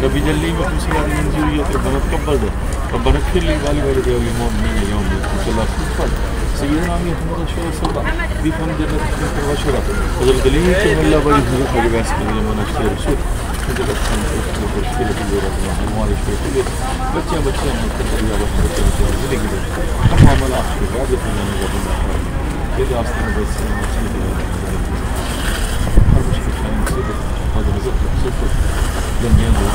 کبھی جلی میں کسی آدمی منزی ہوئی ہے کہ بنت قبر دے ربنا اغفر لي ولوالدي وللمؤمنين يوم يقوم الحساب سيدنا محمد رسول الله بفهم جنة وشرع حضرت علی کہ اللہ بڑی حضرت علی واسطے میں منشور رسول حضرت مشکل کی ضرورت ہے ہمارے شیخ بچے مقدریا بچے زندگی میں ہم عمل اخر بعد میں ربنا یہ راستہ میں بس ہر مشکل کا مصیبت هذا نزلت صفر لم ينظر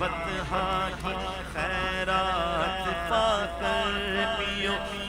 بطحا کی خیرات پا کر پیو